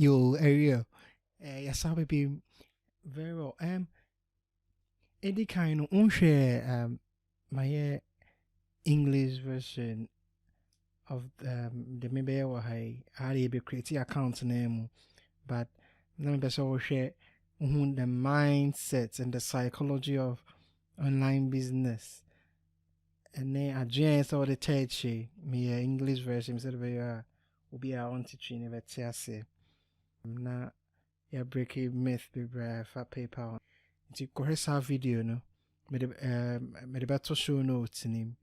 Yo, area. Yes, I will be very well. Any kind of unshare my English version of the maybe I had a create account name, but let me be so share the mindset and the psychology of online business. And then I joined all the church me English version instead of will be our own teaching never say na ya break a myth be for PayPal. Nti kɔhwɛ saa video no mede bɛto show notes nim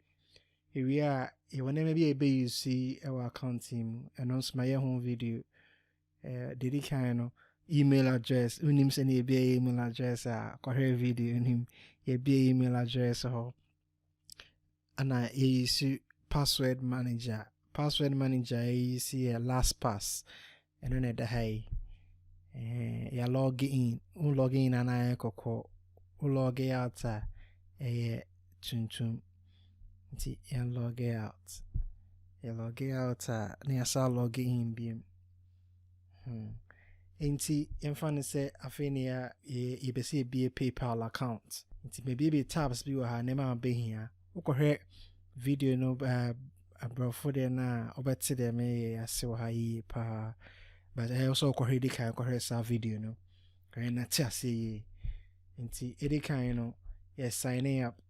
ewie a yɛwɔ nneɛma bi a yɛbɛuse ɛwɔ account mu ɛno nso ma yɛ ho video dedi kan no email address wonim sɛ ne yɛbia email address a kɔhwɛ video nim yɛbia email address hɔ ana yɛuse password manager yɛuse yɛ LastPass ɛno na ɛda ha yi ya log in and I koko log out tuntum nti ya log out na ya sa log in biem nti yɛmfa ne sɛ afei ne ya yɛbɛsɛ yɛbie PayPal account nti maybe tabs bi wɔ ha ne ma bɛhia wokɔhwɛ video no abrɔfo de na ɔbɛte dɛ meyɛ ase wɔ ha yie paa. But I also already can correct our video no. And that's just say into any kind signing up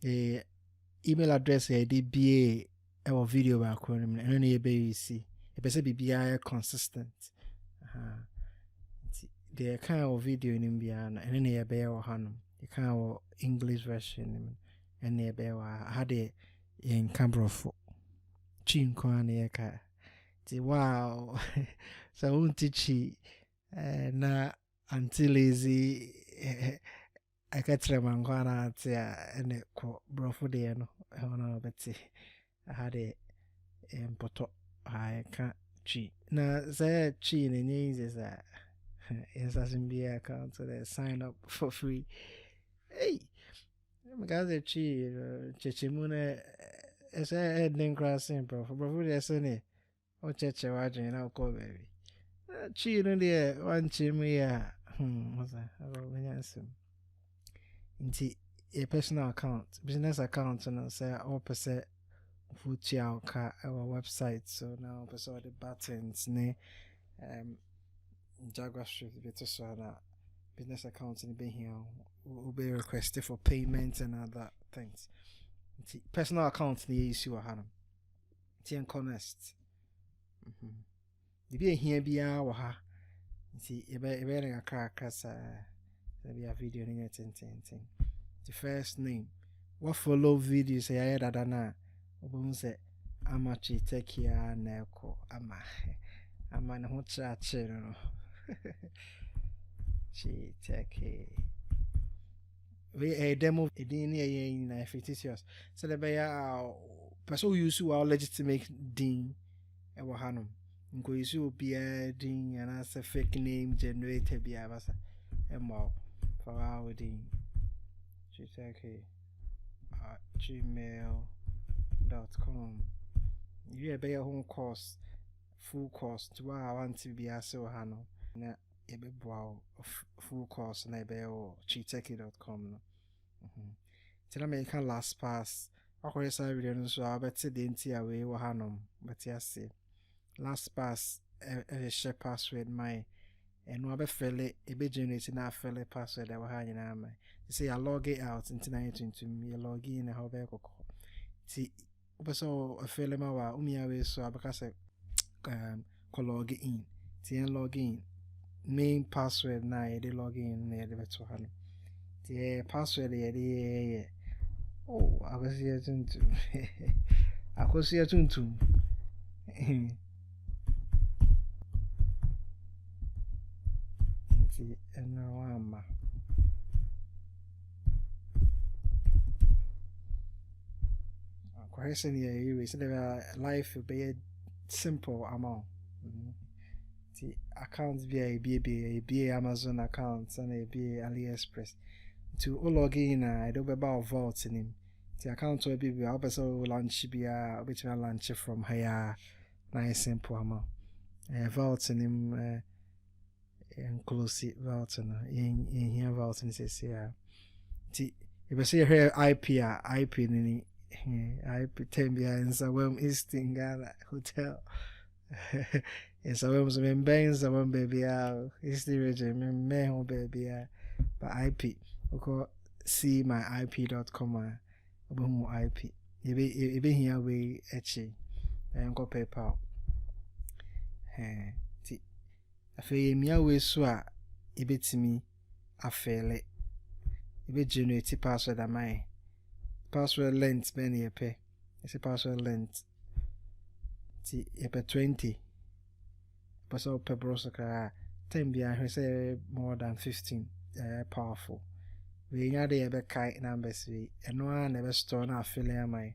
email address DBA our video back and only a see a person be consistent. The kind of video in Indiana and any a bear or hanum, the kind of English version and near bear had a in Canberra for Chin Kwan. Wow. So I won't teach you na until lazy I catch them and go out and a brofo de no Betsy. I had a poto I can't cheat. Now say cheat in is that yes as in be account so they sign up for free. Hey because the cheat chichimune as I had then crossing brofo de sene o cheche wajin na ko baby. Chi no there one chimney what's that? Into a personal account, business account, and say all percent food our website. So now all the buttons, ne JavaScript bit so that business accounts in being here will be requested for payments and other things. Personal account the issue hanum. Tian honest. Maybe here be our ha. See, you're wearing a cracker, there be a video in it. The first name. What follow video say I had na. Obum say ama chi take here na ko ama na ho chache no. Chi take. We a demo edin na fictitious. So the be person use our legitimate din e wo hanom. Nko use obi din and as a fake name generated bi abasa emo for our din chitake gmail.com you be your home course full course to I want to be as so hano na e be boa full course na be o chitake.com no tell me can LastPass akwere sa video no so abete de nti awe wo hanom but yase LastPass share password my and no be fele e be generate na fele password e wa ha nyina my say I log it out into 19 me log in how be kokko ti obeso fele ma wa umi awe so abaka say ko log in ti en log in main password na e de log in na e de beto ha no ti password e de oh akosia tuntum and no ama question here you is life be a simple amount the accounts be Amazon accounts and a be AliExpress to log in I do about vault in him the account will be also launch be which will launch from here nice simple amount vault in him and close vault in here vault and says yeah. If I see her IP IP in IP 10 behind some East in Ghana hotel. And so some bands some baby East region me home baby but IP okay see my IP.com IP. You be here we etchy and go PayPal. I feel me always so a bit to me. I feel it. You be generate password am I password length many a pay. It's a password length. See, you pay 20. But so per browser 10 behind say more than 15 powerful. We had a kite numbers and one never store na feeling am I.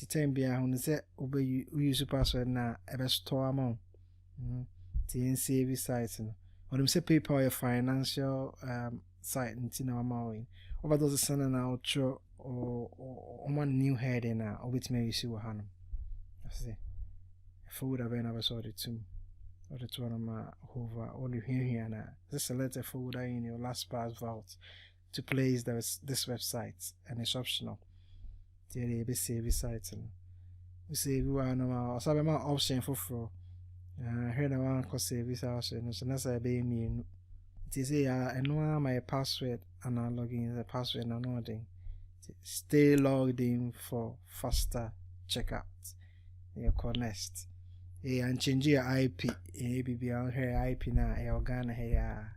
10 behind say obey you use password na ever store amount. TNCV sites or them say PayPal your financial site in our mouth. Over those sending out or one new head in or which may you see what hand. I say if I would have never saw the two or the two of my over all you here now. This a letter forward in your last pass vault to place this website and it's optional. The save sites and we say we are no some option for I heard one cause service house and so that's a be me. It is I know my password and I log in the password and another. Stay logged in for faster checkout. You connect. And change your IP. Be on her IP now. A Ghana here.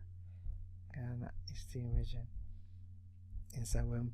Ghana is the region. In Sawam.